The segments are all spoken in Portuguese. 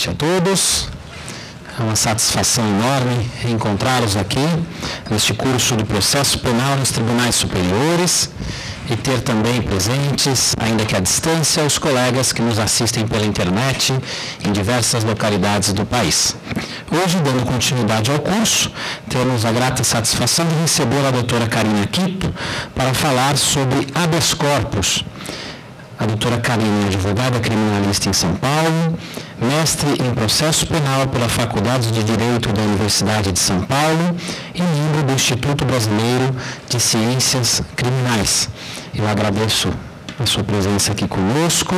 noite a todos. É uma satisfação enorme reencontrá-los aqui neste curso de processo penal nos tribunais superiores e ter também presentes, ainda que à distância, os colegas que nos assistem pela internet em diversas localidades do país. Hoje, dando continuidade ao curso, temos a grata satisfação de receber a doutora Karina Quito para falar sobre habeas corpus. A doutora Karina é advogada criminalista em São Paulo, mestre em processo penal pela Faculdade de Direito da Universidade de São Paulo e membro do Instituto Brasileiro de Ciências Criminais. Eu agradeço a sua presença aqui conosco,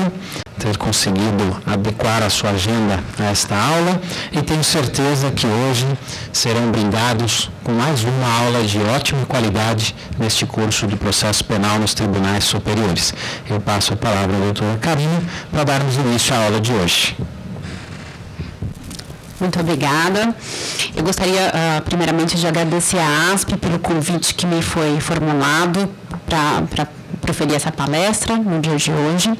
ter conseguido adequar a sua agenda a esta aula e tenho certeza que hoje serão brindados com mais uma aula de ótima qualidade neste curso de processo penal nos tribunais superiores. Eu passo a palavra à doutora Karina para darmos início à aula de hoje. Muito obrigada. Eu gostaria, primeiramente, de agradecer à ASP pelo convite que me foi formulado para proferir essa palestra no dia de hoje.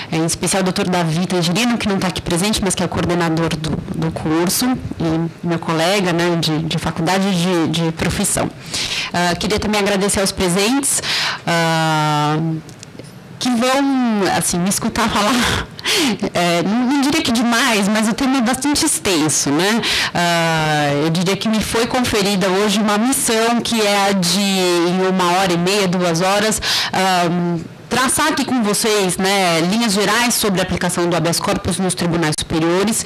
Em especial o doutor Davi Tangerino, que não está aqui presente, mas que é o coordenador do curso, e meu colega, né, de faculdade de profissão. Queria também agradecer aos presentes, que vão, assim, me escutar falar, não diria que demais, mas o tema é bastante extenso, né? Eu diria que me foi conferida hoje uma missão que é a de, em 1h30, 2 horas, traçar aqui com vocês, né, linhas gerais sobre a aplicação do habeas corpus nos tribunais superiores,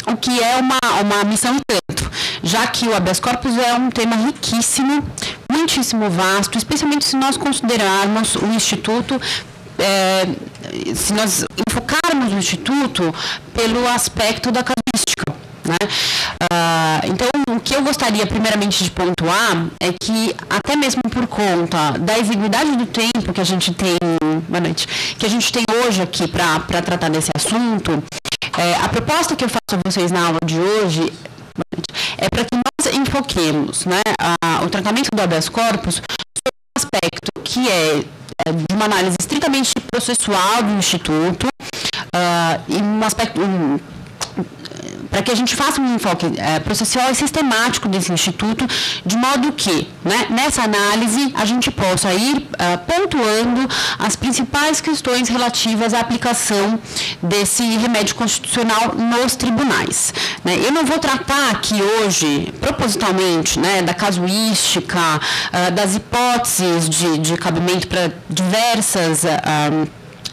o que é uma missão e tanto, já que o habeas corpus é um tema riquíssimo, muitíssimo vasto, especialmente se nós considerarmos o Instituto, se nós enfocarmos o Instituto pelo aspecto da casuística, né? Então, o que eu gostaria primeiramente de pontuar é que, até mesmo por conta da exiguidade do tempo que a gente tem, que a gente tem hoje aqui para tratar desse assunto, a proposta que eu faço a vocês na aula de hoje é para que nós enfoquemos, né, o tratamento do habeas corpus sobre um aspecto que é de uma análise estritamente processual do Instituto, e um aspecto para que a gente faça um enfoque processual e sistemático desse Instituto, de modo que, né, nessa análise, a gente possa ir pontuando as principais questões relativas à aplicação desse remédio constitucional nos tribunais, né. Eu não vou tratar aqui hoje, propositalmente, né, da casuística, das hipóteses de cabimento para diversas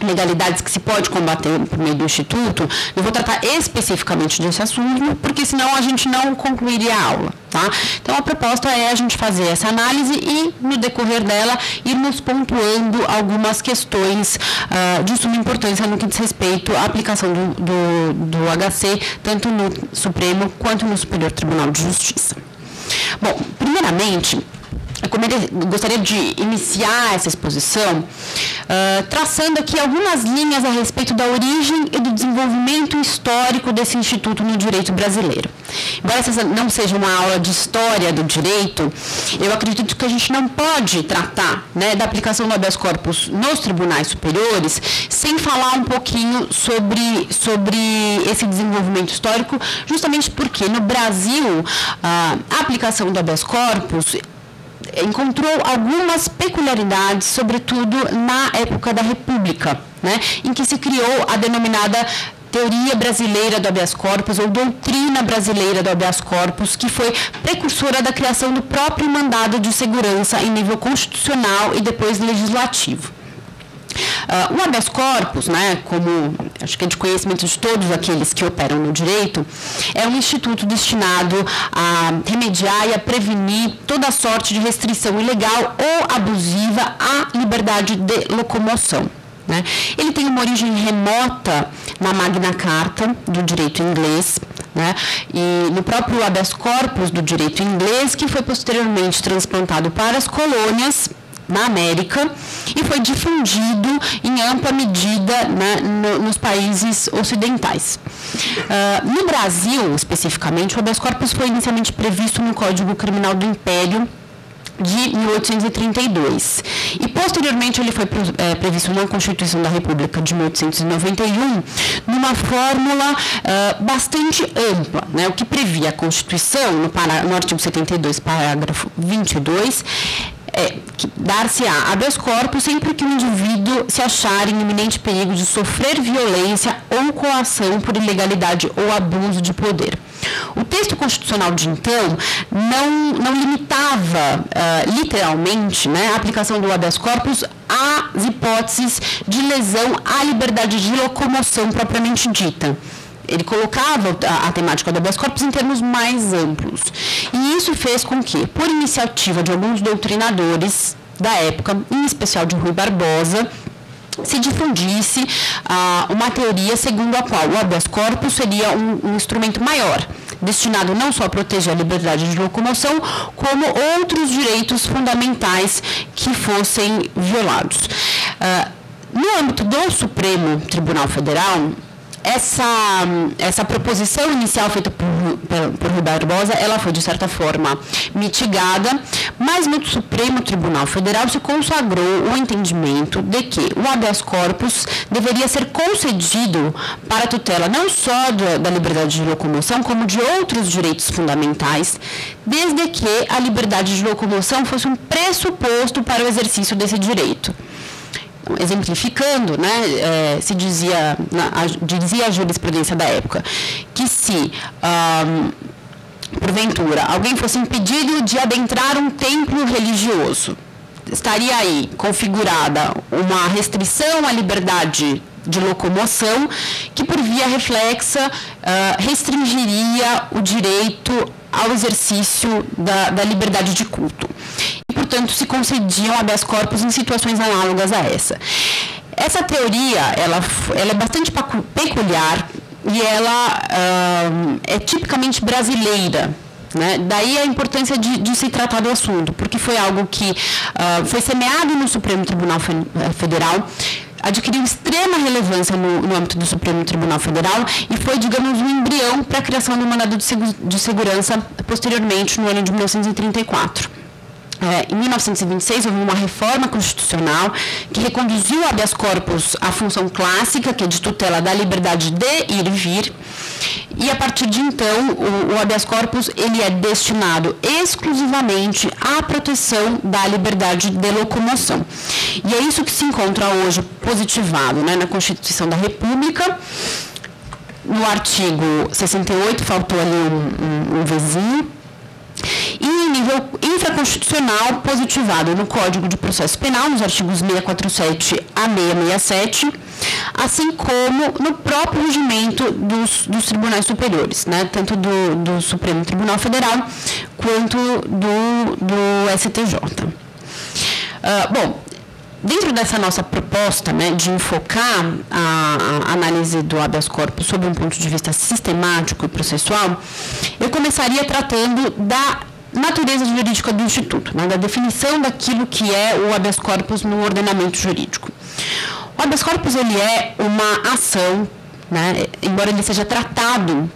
legalidades que se pode combater por meio do Instituto. Eu vou tratar especificamente desse assunto, porque senão a gente não concluiria a aula, tá? Então, a proposta é a gente fazer essa análise e, no decorrer dela, irmos pontuando algumas questões de suma importância no que diz respeito à aplicação do HC, tanto no Supremo quanto no Superior Tribunal de Justiça. Bom, primeiramente, eu gostaria de iniciar essa exposição traçando aqui algumas linhas a respeito da origem e do desenvolvimento histórico desse instituto no direito brasileiro. Embora essa não seja uma aula de história do direito, eu acredito que a gente não pode tratar, né, da aplicação do habeas corpus nos tribunais superiores sem falar um pouquinho sobre esse desenvolvimento histórico, justamente porque no Brasil a aplicação do habeas corpus encontrou algumas peculiaridades, sobretudo na época da República, né, em que se criou a denominada Teoria Brasileira do Habeas Corpus, ou Doutrina Brasileira do Habeas Corpus, que foi precursora da criação do próprio mandado de segurança em nível constitucional e depois legislativo. O habeas corpus, né, como acho que é de conhecimento de todos aqueles que operam no direito, é um instituto destinado a remediar e a prevenir toda sorte de restrição ilegal ou abusiva à liberdade de locomoção, né? Ele tem uma origem remota na Magna Carta do direito inglês, né, e no próprio habeas corpus do direito inglês, que foi posteriormente transplantado para as colônias na América e foi difundido em ampla medida, né, nos países ocidentais. No Brasil, especificamente, o habeas corpus foi inicialmente previsto no Código Criminal do Império, de 1832. E, posteriormente, ele foi previsto na Constituição da República de 1891, numa fórmula bastante ampla, né? O que previa a Constituição, no artigo 72, parágrafo 22, dar-se-á habeas corpus sempre que o indivíduo se achar em iminente perigo de sofrer violência ou coação por ilegalidade ou abuso de poder. O texto constitucional de então não limitava literalmente, né, a aplicação do habeas corpus às hipóteses de lesão à liberdade de locomoção propriamente dita. Ele colocava a temática do habeas corpus em termos mais amplos. E isso fez com que, por iniciativa de alguns doutrinadores da época, em especial de Rui Barbosa, se difundisse uma teoria segundo a qual o habeas corpus seria um instrumento maior, destinado não só a proteger a liberdade de locomoção, como outros direitos fundamentais que fossem violados. No âmbito do Supremo Tribunal Federal, essa proposição inicial feita por Rui Barbosa, ela foi, de certa forma, mitigada, mas no Supremo Tribunal Federal se consagrou o entendimento de que o habeas corpus deveria ser concedido para a tutela não só da liberdade de locomoção, como de outros direitos fundamentais, desde que a liberdade de locomoção fosse um pressuposto para o exercício desse direito. Exemplificando, né, se dizia a jurisprudência da época, que se, porventura, alguém fosse impedido de adentrar um templo religioso, estaria aí configurada uma restrição à liberdade de locomoção que, por via reflexa, restringiria o direito ao exercício da liberdade de culto. Portanto, se concediam habeas corpus em situações análogas a essa. Essa teoria, ela é bastante peculiar e ela é tipicamente brasileira, né? Daí a importância de se tratar do assunto, porque foi algo que foi semeado no Supremo Tribunal Federal, adquiriu extrema relevância no âmbito do Supremo Tribunal Federal e foi, digamos, um embrião para a criação do mandado de segurança posteriormente, no ano de 1934. Em 1926, houve uma reforma constitucional que reconduziu o habeas corpus à função clássica, que é de tutela da liberdade de ir e vir, e a partir de então, o habeas corpus ele é destinado exclusivamente à proteção da liberdade de locomoção. E é isso que se encontra hoje positivado, né, na Constituição da República. No artigo 68, faltou ali um vizinho. E em nível infraconstitucional, positivado no Código de Processo Penal, nos artigos 647 a 667, assim como no próprio regimento dos tribunais superiores, né, tanto do Supremo Tribunal Federal quanto do STJ. Bom, dentro dessa nossa proposta, né, de enfocar a análise do habeas corpus sob um ponto de vista sistemático e processual, eu começaria tratando da natureza jurídica do Instituto, né, da definição daquilo que é o habeas corpus no ordenamento jurídico. O habeas corpus ele é uma ação, né, embora ele seja tratado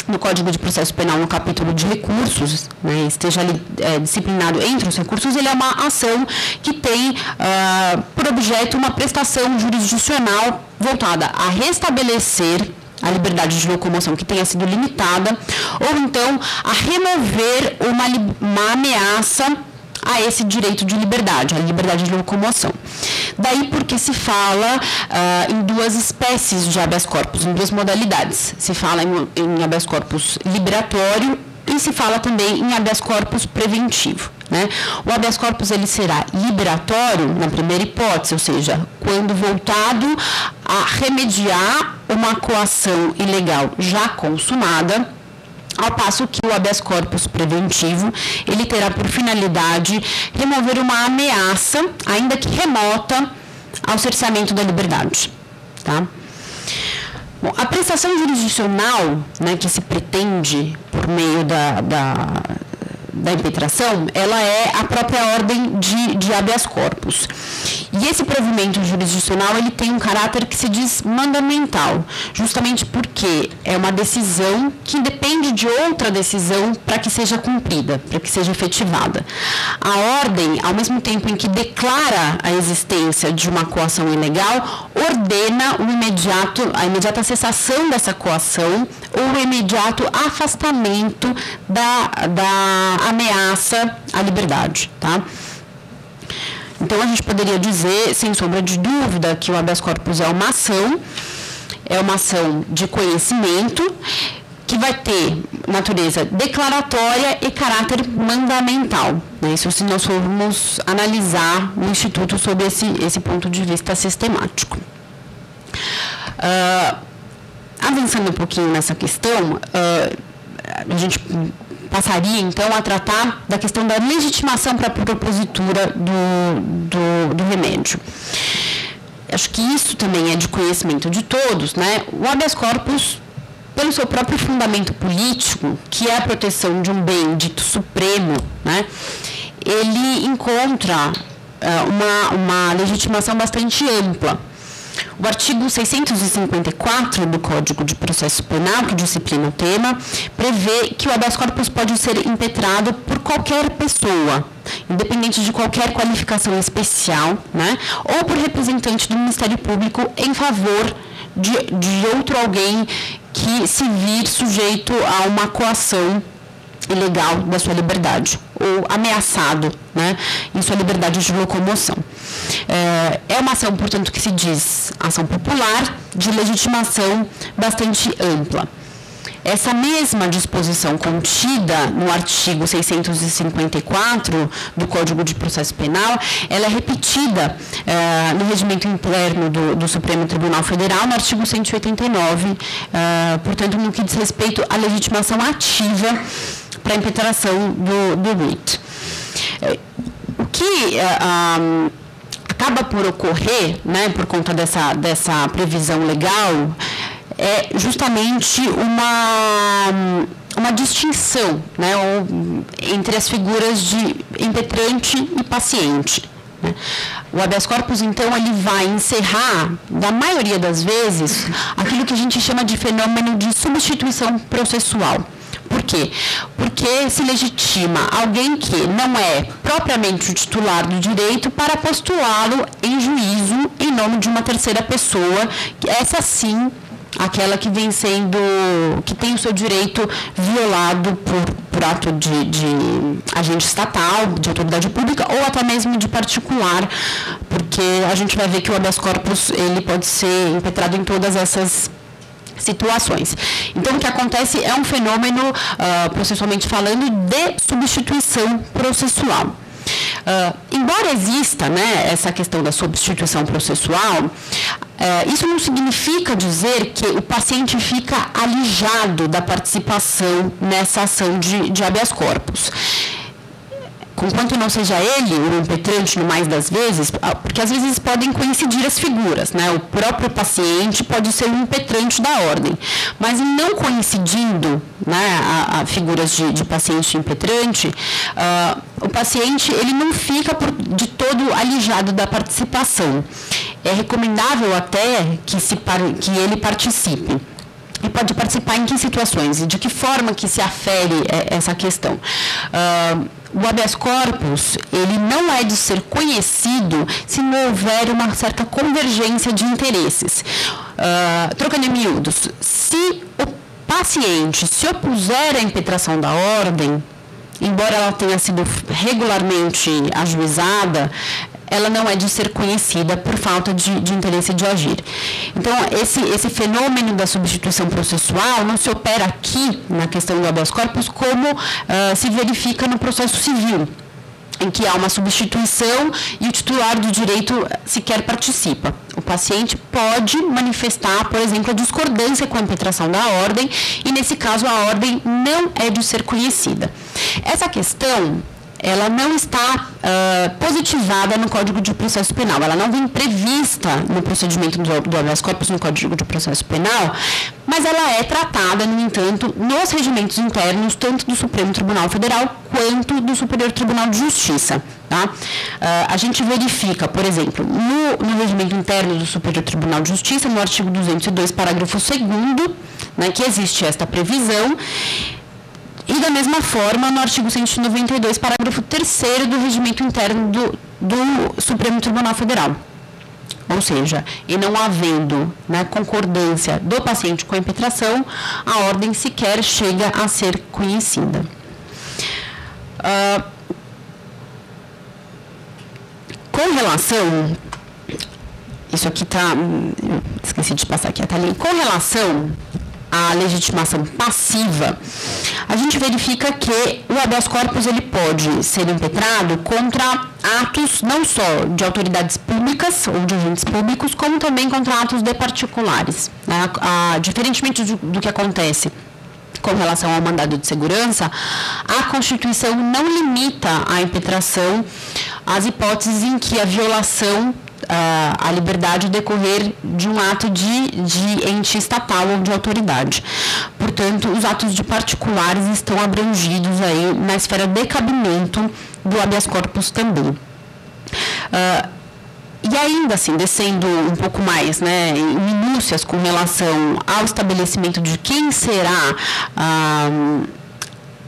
no Código de Processo Penal, no capítulo de recursos, né, esteja ali disciplinado entre os recursos, ele é uma ação que tem por objeto uma prestação jurisdicional voltada a restabelecer a liberdade de locomoção que tenha sido limitada, ou então a remover uma ameaça a esse direito de liberdade, a liberdade de locomoção. Daí porque se fala em duas espécies de habeas corpus, em duas modalidades. Se fala em habeas corpus liberatório e se fala também em habeas corpus preventivo, né? O habeas corpus ele será liberatório na primeira hipótese, ou seja, quando voltado a remediar uma coação ilegal já consumada, ao passo que o habeas corpus preventivo, ele terá por finalidade remover uma ameaça, ainda que remota, ao cerceamento da liberdade. Tá? Bom, a prestação jurisdicional, né, que se pretende por meio da impetração, ela é a própria ordem de habeas corpus. E esse provimento jurisdicional, ele tem um caráter que se diz mandamental, justamente porque é uma decisão que depende de outra decisão para que seja cumprida, para que seja efetivada. A ordem, ao mesmo tempo em que declara a existência de uma coação ilegal, ordena a imediata cessação dessa coação ou o imediato afastamento da ameaça à liberdade, tá? Então, a gente poderia dizer, sem sombra de dúvida, que o habeas corpus é uma ação de conhecimento, que vai ter natureza declaratória e caráter mandamental. Né? Isso se nós formos analisar no Instituto sob esse ponto de vista sistemático. Avançando um pouquinho nessa questão, a gente passaria, então, a tratar da questão da legitimação para a propositura do remédio. Acho que isso também é de conhecimento de todos, né? O habeas corpus, pelo seu próprio fundamento político, que é a proteção de um bem dito supremo, né? Ele encontra uma legitimação bastante ampla. O artigo 654 do Código de Processo Penal, que disciplina o tema, prevê que o habeas corpus pode ser impetrado por qualquer pessoa, independente de qualquer qualificação especial, né, ou por representante do Ministério Público em favor de outro alguém que se vir sujeito a uma coação ilegal da sua liberdade, ou ameaçado, né, em sua liberdade de locomoção. É uma ação, portanto, que se diz ação popular, de legitimação bastante ampla. Essa mesma disposição contida no artigo 654 do Código de Processo Penal, ela é repetida no regimento interno do Supremo Tribunal Federal, no artigo 189, portanto, no que diz respeito à legitimação ativa para a impetração do writ. O que acaba por ocorrer, né, por conta dessa previsão legal, é justamente uma distinção, né, entre as figuras de impetrante e paciente. Né. O habeas corpus, então, ele vai encerrar, na maioria das vezes, aquilo que a gente chama de fenômeno de substituição processual. Por quê? Porque se legitima alguém que não é propriamente o titular do direito para postulá-lo em juízo em nome de uma terceira pessoa, essa sim, aquela que vem sendo, que tem o seu direito violado por ato de agente estatal, de autoridade pública ou até mesmo de particular, porque a gente vai ver que o habeas corpus ele pode ser impetrado em todas essas situações. Então, o que acontece é um fenômeno, processualmente falando, de substituição processual. Embora exista, né, essa questão da substituição processual, isso não significa dizer que o paciente fica alijado da participação nessa ação de habeas corpus. Conquanto não seja ele o impetrante no mais das vezes, porque às vezes podem coincidir as figuras, né? O próprio paciente pode ser o impetrante da ordem, mas não coincidindo, né, a figuras de paciente e impetrante, o paciente ele não fica de todo alijado da participação. É recomendável até que ele participe. E pode participar em que situações e de que forma que se afere essa questão. O habeas corpus, ele não é de ser conhecido se não houver uma certa convergência de interesses. Trocando em miúdos, se o paciente se opuser à impetração da ordem, embora ela tenha sido regularmente ajuizada, ela não é de ser conhecida por falta de interesse de agir. Então, esse fenômeno da substituição processual não se opera aqui, na questão do habeas corpus, como se verifica no processo civil, em que há uma substituição e o titular do direito sequer participa. O paciente pode manifestar, por exemplo, a discordância com a impetração da ordem e, nesse caso, a ordem não é de ser conhecida. Essa questão ela não está positivada no Código de Processo Penal, ela não vem prevista no procedimento do habeas corpus no Código de Processo Penal, mas ela é tratada, no entanto, nos regimentos internos, tanto do Supremo Tribunal Federal quanto do Superior Tribunal de Justiça. Tá? A gente verifica, por exemplo, no regimento interno do Superior Tribunal de Justiça, no artigo 202, parágrafo 2º, né, que existe esta previsão, e da mesma forma no artigo 192, parágrafo 3º do regimento interno do Supremo Tribunal Federal. Ou seja, e não havendo, né, concordância do paciente com a impetração, a ordem sequer chega a ser conhecida. Com relação, isso aqui está, esqueci de passar aqui a talinha, com relação à legitimação passiva, a gente verifica que o habeas corpus ele pode ser impetrado contra atos não só de autoridades públicas ou de agentes públicos, como também contra atos de particulares. Né? Diferentemente do que acontece com relação ao mandado de segurança, a Constituição não limita a impetração às hipóteses em que a violação à liberdade decorrer de um ato de ente estatal ou de autoridade. Portanto, os atos de particulares estão abrangidos aí na esfera de cabimento do habeas corpus também. E ainda assim, descendo um pouco mais, né, em minúcias com relação ao estabelecimento de quem será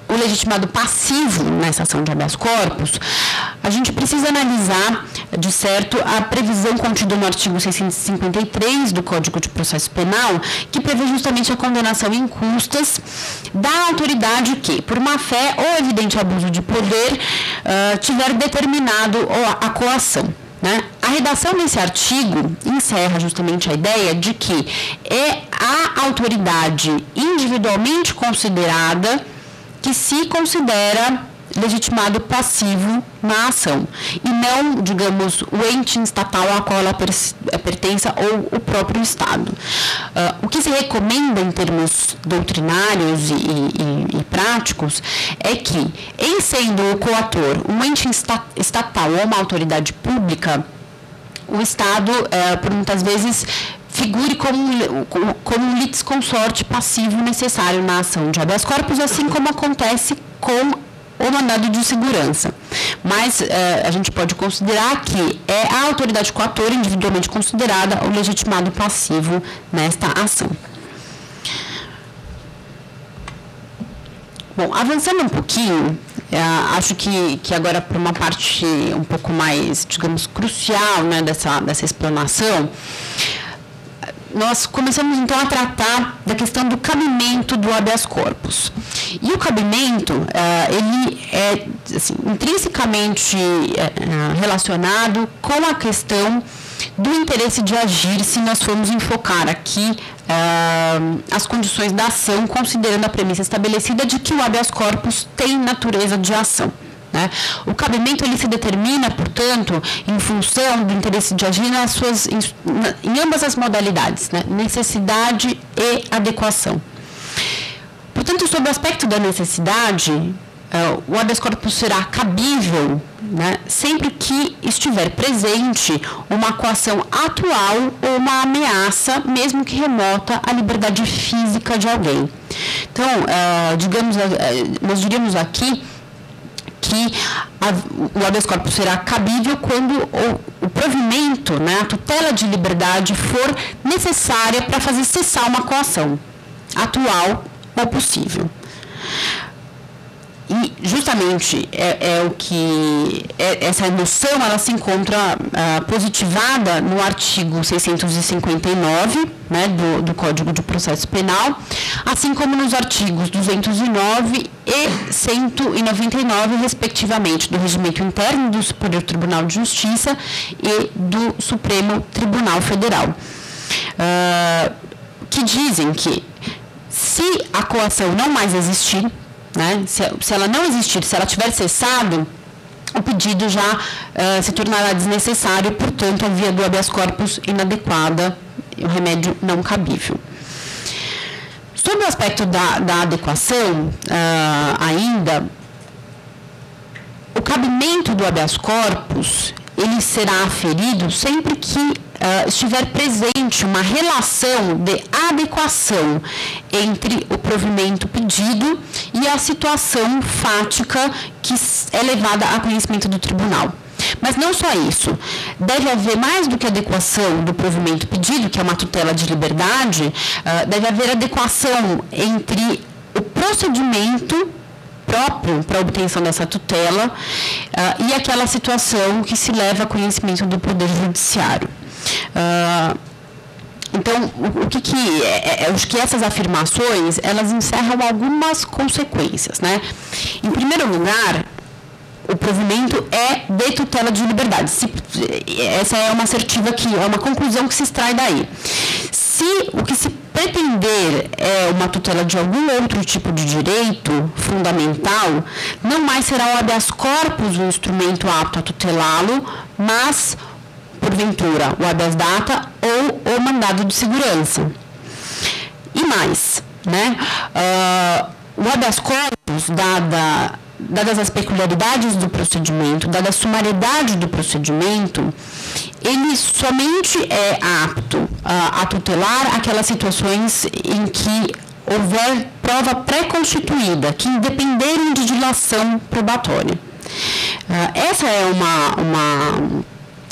o legitimado passivo nessa ação de habeas corpus, a gente precisa analisar, de certo, a previsão contida no artigo 653 do Código de Processo Penal, que prevê justamente a condenação em custas da autoridade que, por má-fé ou evidente abuso de poder, tiver determinado a coação. Né? A redação desse artigo encerra justamente a ideia de que é a autoridade individualmente considerada que se considera legitimado passivo na ação, e não, digamos, o ente estatal a qual ela pertença ou o próprio Estado. O que se recomenda em termos doutrinários e práticos é que, em sendo o coator um ente estatal ou uma autoridade pública, o Estado, por muitas vezes, figure como um litisconsorte passivo necessário na ação de habeas corpus, assim como acontece com o mandado de segurança. Mas a gente pode considerar que é a autoridade coatora individualmente considerada o legitimado passivo nesta ação. Bom, avançando um pouquinho, acho que agora para uma parte um pouco mais, digamos, crucial, né, dessa explanação, nós começamos então a tratar da questão do cabimento do habeas corpus. E o cabimento, ele é assim, intrinsecamente relacionado com a questão do interesse de agir, se nós formos enfocar aqui as condições da ação, considerando a premissa estabelecida de que o habeas corpus tem natureza de ação. Né? O cabimento ele se determina, portanto, em função do interesse de agir em ambas as modalidades, né? Necessidade e adequação. Portanto, sob o aspecto da necessidade, o habeas corpus será cabível, né, sempre que estiver presente uma coação atual ou uma ameaça, mesmo que remota, à liberdade física de alguém. Então, digamos, nós diríamos aqui que o habeas corpus será cabível quando o provimento, né, a tutela de liberdade for necessária para fazer cessar uma coação atual ou possível. E justamente essa noção ela se encontra positivada no artigo 659, né, do Código de Processo Penal, assim como nos artigos 209 e 199, respectivamente, do Regimento Interno do Superior Tribunal de Justiça e do Supremo Tribunal Federal, que dizem que, se a coação não mais existir, né, se ela não existir, se ela tiver cessado, o pedido já se tornará desnecessário, portanto, a via do habeas corpus inadequada, o remédio não cabível. Sobre o aspecto da adequação, ainda, cabimento do habeas corpus, ele será aferido sempre que estiver presente uma relação de adequação entre o provimento pedido e a situação fática que é levada a conhecimento do tribunal. Mas não só isso, deve haver mais do que adequação do provimento pedido, que é uma tutela de liberdade, deve haver adequação entre o procedimento próprio para a obtenção dessa tutela e aquela situação que se leva a conhecimento do Poder Judiciário. Então, acho que essas afirmações, elas encerram algumas consequências, né? Em primeiro lugar, o provimento é de tutela de liberdade. Essa é uma assertiva é uma conclusão que se extrai daí. Se o que se pretender é uma tutela de algum outro tipo de direito fundamental, não mais será o habeas corpus o instrumento apto a tutelá-lo, mas, porventura, o habeas data ou o mandado de segurança. E mais, né? O habeas corpus, dadas as peculiaridades do procedimento, dada a sumariedade do procedimento, ele somente é apto a tutelar aquelas situações em que houver prova pré-constituída, que independerem de dilação probatória. Essa é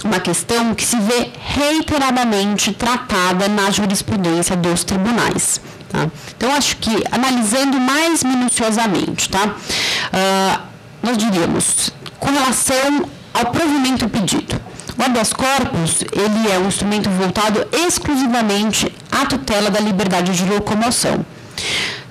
uma questão que se vê reiteradamente tratada na jurisprudência dos tribunais. Tá? Então, acho que, analisando mais minuciosamente, tá? Nós diríamos, com relação ao provimento pedido, o habeas corpus, ele é um instrumento voltado exclusivamente à tutela da liberdade de locomoção.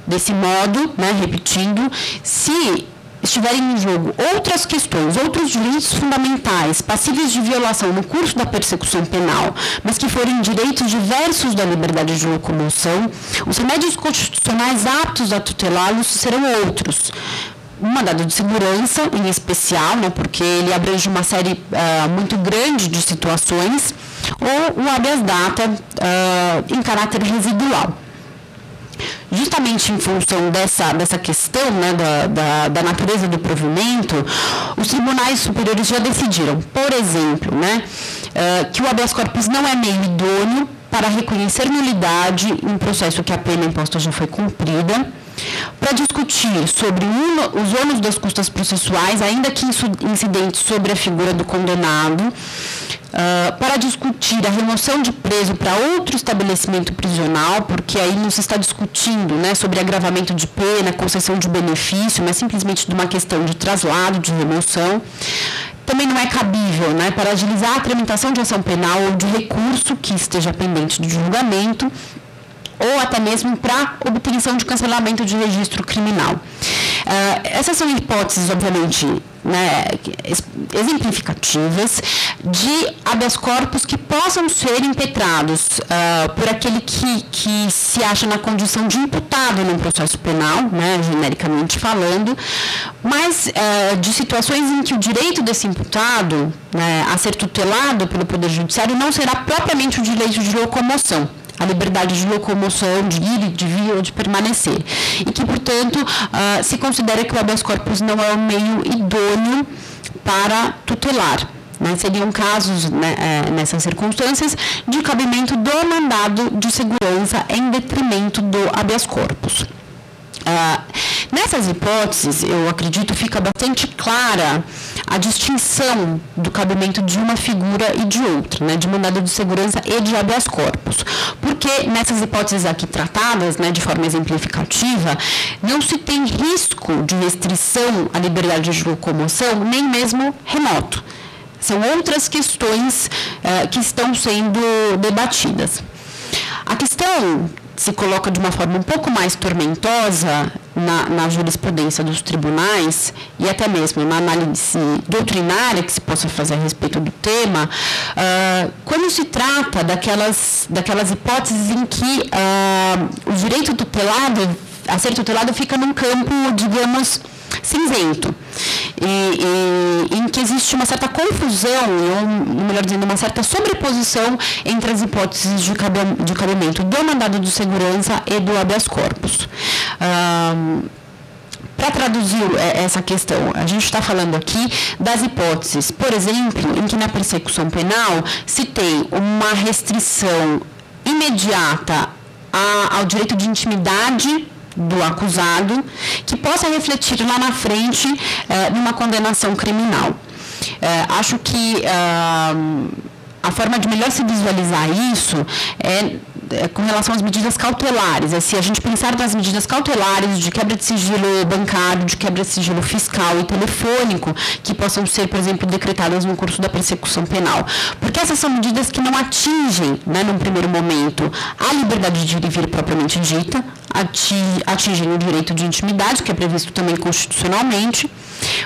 Desse modo, né, repetindo, se estiverem em jogo outras questões, outros direitos fundamentais passíveis de violação no curso da persecução penal, mas que forem direitos diversos da liberdade de locomoção, os remédios constitucionais aptos a tutelá-los serão outros. O mandado de segurança, em especial, né, porque ele abrange uma série muito grande de situações, ou o habeas data em caráter residual. Justamente em função dessa questão, né, da natureza do provimento, os tribunais superiores já decidiram, por exemplo, né, que o habeas corpus não é meio idôneo para reconhecer nulidade em processo que a pena imposta já foi cumprida, para discutir sobre os ônus das custas processuais, ainda que incidentes sobre a figura do condenado, para discutir a remoção de preso para outro estabelecimento prisional, porque aí não se está discutindo, né, sobre agravamento de pena, concessão de benefício, mas simplesmente de uma questão de traslado, de remoção. Também não é cabível, né, para agilizar a tramitação de ação penal ou de recurso que esteja pendente de julgamento, ou até mesmo para obtenção de cancelamento de registro criminal. Essas são hipóteses, obviamente, né, exemplificativas de habeas corpus que possam ser impetrados por aquele que se acha na condição de imputado num processo penal, né, genericamente falando, mas de situações em que o direito desse imputado, né, a ser tutelado pelo Poder Judiciário não será propriamente o direito de locomoção, a liberdade de locomoção, de ir, de vir ou de permanecer. E que, portanto, se considera que o habeas corpus não é o meio idôneo para tutelar. Né? Seriam casos, né, nessas circunstâncias, de cabimento do mandado de segurança em detrimento do habeas corpus. Nessas hipóteses, eu acredito, fica bastante clara a distinção do cabimento de uma figura e de outra, né, de mandado de segurança e de habeas corpus. Porque nessas hipóteses aqui tratadas, né, de forma exemplificativa, não se tem risco de restrição à liberdade de locomoção, nem mesmo remoto. São outras questões que estão sendo debatidas. A questão se coloca de uma forma um pouco mais tormentosa na jurisprudência dos tribunais e até mesmo na análise doutrinária que se possa fazer a respeito do tema, quando se trata daquelas hipóteses em que o direito tutelado, a ser tutelado, fica num campo, digamos, cinzento, e em que existe uma certa confusão, ou melhor dizendo, uma certa sobreposição entre as hipóteses de cabimento do mandado de segurança e do habeas corpus. Para traduzir essa questão, a gente está falando aqui das hipóteses, por exemplo, em que na persecução penal se tem uma restrição imediata ao direito de intimidade do acusado, que possa refletir lá na frente numa condenação criminal. Acho que a forma de melhor se visualizar isso é com relação às medidas cautelares. Se a gente pensar nas medidas cautelares de quebra de sigilo bancário, de quebra de sigilo fiscal e telefônico, que possam ser, por exemplo, decretadas no curso da persecução penal. Porque essas são medidas que não atingem, num primeiro momento, a liberdade de ir e vir propriamente dita, atingem o direito de intimidade, que é previsto também constitucionalmente,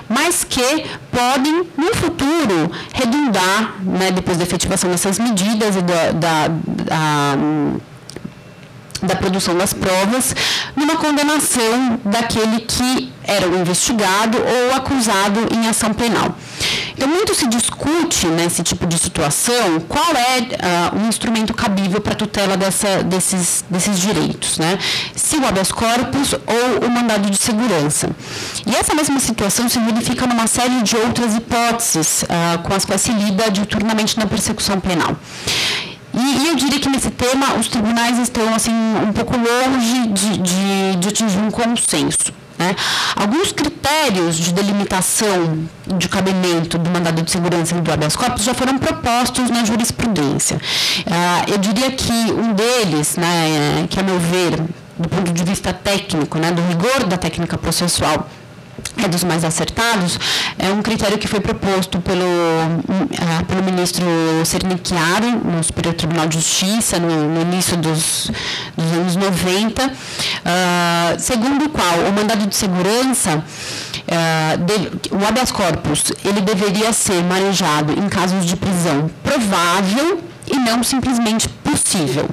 mas que podem, no futuro, redundar, depois da efetivação dessas medidas e da produção das provas, numa condenação daquele que era o investigado ou acusado em ação penal. Então, muito se discute nesse tipo de situação qual é o instrumento cabível para a tutela desses direitos, se o habeas corpus ou o mandado de segurança. E essa mesma situação se verifica numa série de outras hipóteses com as quais se lida diuturnamente na persecução penal. E eu diria que nesse tema os tribunais estão assim, um pouco longe de atingir um consenso. Alguns critérios de delimitação de cabimento do mandado de segurança e do habeas corpus já foram propostos na jurisprudência. Eu diria que um deles, que a meu ver, do ponto de vista técnico, do rigor da técnica processual, é dos mais acertados, é um critério que foi proposto pelo ministro Sernichiaro, no Superior Tribunal de Justiça, no início dos anos 90, segundo o qual o mandado de segurança, o habeas corpus, ele deveria ser manejado em casos de prisão provável e não simplesmente possível.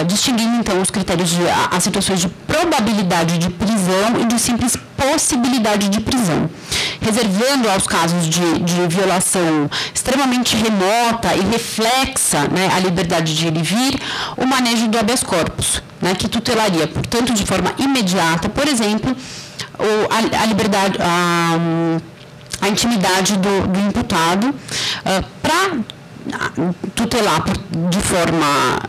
Distinguindo então os critérios as situações de probabilidade de prisão e de simples possibilidade de prisão, reservando aos casos de violação extremamente remota e reflexa a liberdade de ir e vir, o manejo do habeas corpus, que tutelaria, portanto, de forma imediata, por exemplo, a liberdade, a intimidade do imputado, para tutelar de forma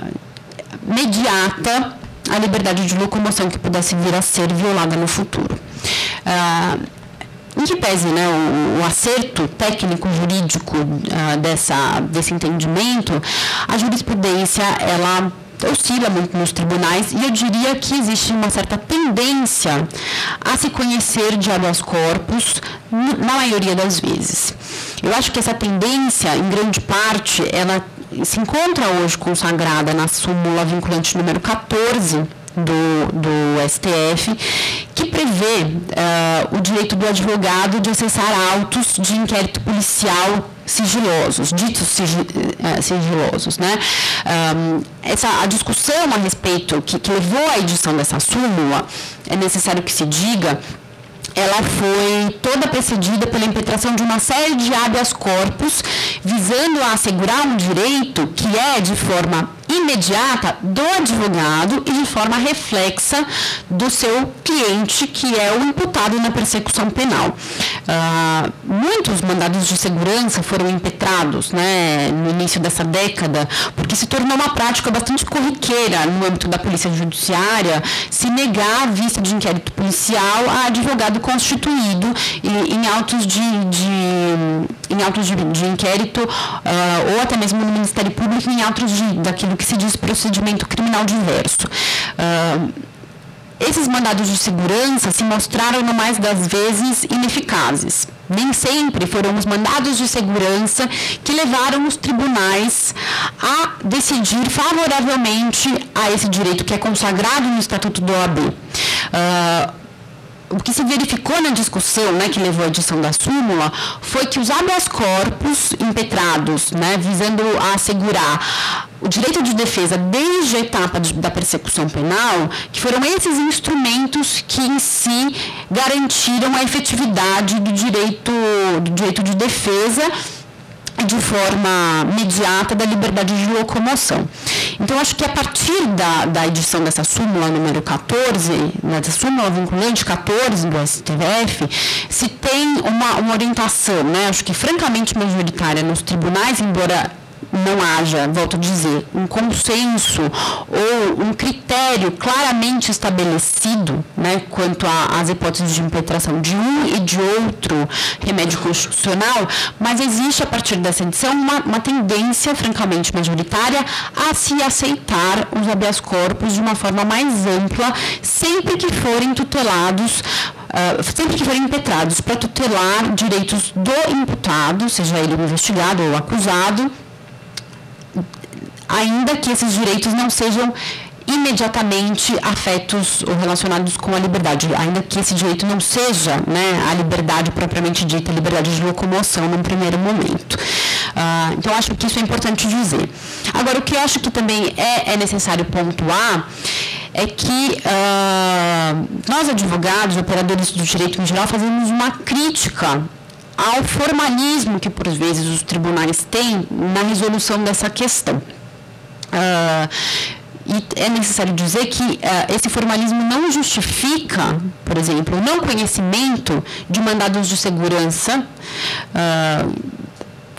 imediata a liberdade de locomoção que pudesse vir a ser violada no futuro. Em que pese o acerto técnico-jurídico desse entendimento, a jurisprudência ela oscila muito nos tribunais e eu diria que existe uma certa tendência a se conhecer de habeas corpus na maioria das vezes. Eu acho que essa tendência, em grande parte, ela se encontra hoje consagrada na súmula vinculante número 14 do STF, que prevê o direito do advogado de acessar autos de inquérito policial sigilosos, ditos sigilosos. A discussão a respeito que levou à edição dessa súmula, é necessário que se diga, ela foi toda precedida pela impetração de uma série de habeas corpus, visando a assegurar um direito que é de forma imediata do advogado e de forma reflexa do seu cliente, que é o imputado na persecução penal. Muitos mandados de segurança foram impetrados no início dessa década, porque se tornou uma prática bastante corriqueira no âmbito da polícia judiciária se negar a vista de inquérito policial a advogado constituído em autos de inquérito ou até mesmo no Ministério Público em autos daquilo que se diz procedimento criminal diverso. Esses mandados de segurança se mostraram, no mais das vezes, ineficazes. Nem sempre foram os mandados de segurança que levaram os tribunais a decidir favoravelmente a esse direito que é consagrado no Estatuto da OAB. O que se verificou na discussão que levou à edição da súmula foi que os habeas corpus impetrados, visando a assegurar o direito de defesa desde a etapa da persecução penal, que foram esses instrumentos que em si garantiram a efetividade do direito de defesa e de forma imediata da liberdade de locomoção. Então, acho que a partir da edição dessa súmula número 14, dessa súmula vinculante 14 do STF, se tem uma orientação, né, acho que francamente majoritária nos tribunais, embora não haja, volto a dizer, um consenso ou um critério claramente estabelecido, né, quanto às hipóteses de impetração de um e de outro remédio constitucional, mas existe a partir dessa edição uma tendência francamente majoritária a se aceitar os habeas corpus de uma forma mais ampla, sempre que forem tutelados, sempre que forem impetrados para tutelar direitos do imputado, seja ele investigado ou acusado, ainda que esses direitos não sejam imediatamente afetos ou relacionados com a liberdade, ainda que esse direito não seja, né, a liberdade propriamente dita, a liberdade de locomoção num primeiro momento. Então, acho que isso é importante dizer. Agora, o que eu acho que também é necessário pontuar é que nós, advogados, operadores do direito em geral, fazemos uma crítica ao formalismo que, por vezes, os tribunais têm na resolução dessa questão. E é necessário dizer que esse formalismo não justifica, por exemplo, o não conhecimento de mandados de segurança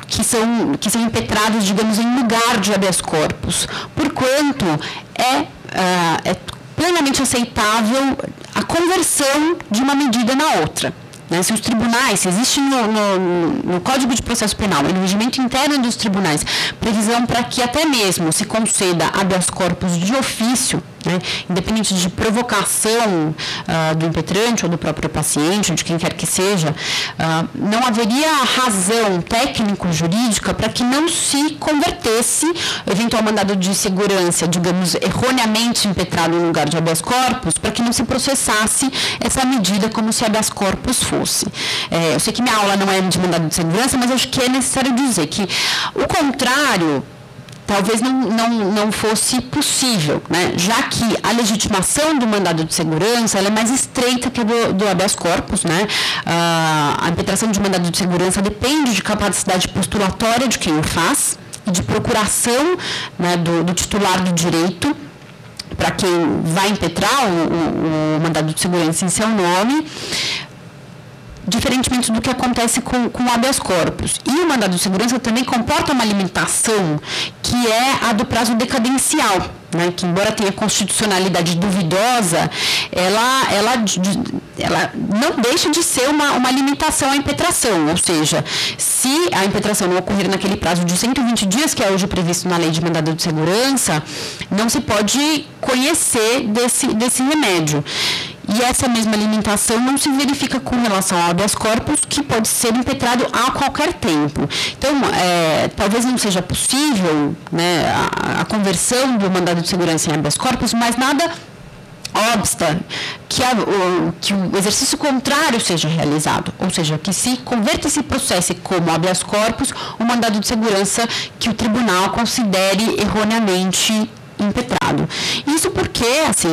que são impetrados, digamos, em lugar de habeas corpus, porquanto é plenamente aceitável a conversão de uma medida na outra. Se os tribunais, se existe no Código de Processo Penal e no regimento interno dos tribunais previsão para que até mesmo se conceda habeas corpus de ofício, né, independente de provocação do impetrante ou do próprio paciente, ou de quem quer que seja, não haveria razão técnico-jurídica para que não se convertesse eventual mandado de segurança, digamos, erroneamente impetrado em lugar de habeas corpus, para que não se processasse essa medida como se habeas corpus fosse. Eu sei que minha aula não é de mandado de segurança, mas acho que é necessário dizer que o contrário talvez não fosse possível, né? Já que a legitimação do mandado de segurança ela é mais estreita que a do habeas corpus, né? A impetração de mandado de segurança depende de capacidade postulatória de quem o faz e de procuração, né, do titular do direito para quem vai impetrar o mandado de segurança em seu nome, diferentemente do que acontece com o habeas corpus. E o mandado de segurança também comporta uma limitação que é a do prazo decadencial, né, que embora tenha constitucionalidade duvidosa, ela não deixa de ser uma limitação à impetração, ou seja, se a impetração não ocorrer naquele prazo de 120 dias, que é hoje previsto na lei de mandado de segurança, não se pode conhecer desse remédio. E essa mesma limitação não se verifica com relação ao habeas corpus, que pode ser impetrado a qualquer tempo. Então, talvez não seja possível, né, a conversão do mandado de segurança em habeas corpus, mas nada obsta que o exercício contrário seja realizado, ou seja, que se converta esse processo como habeas corpus, o mandado de segurança que o tribunal considere erroneamente impetrado. Isso porque, assim,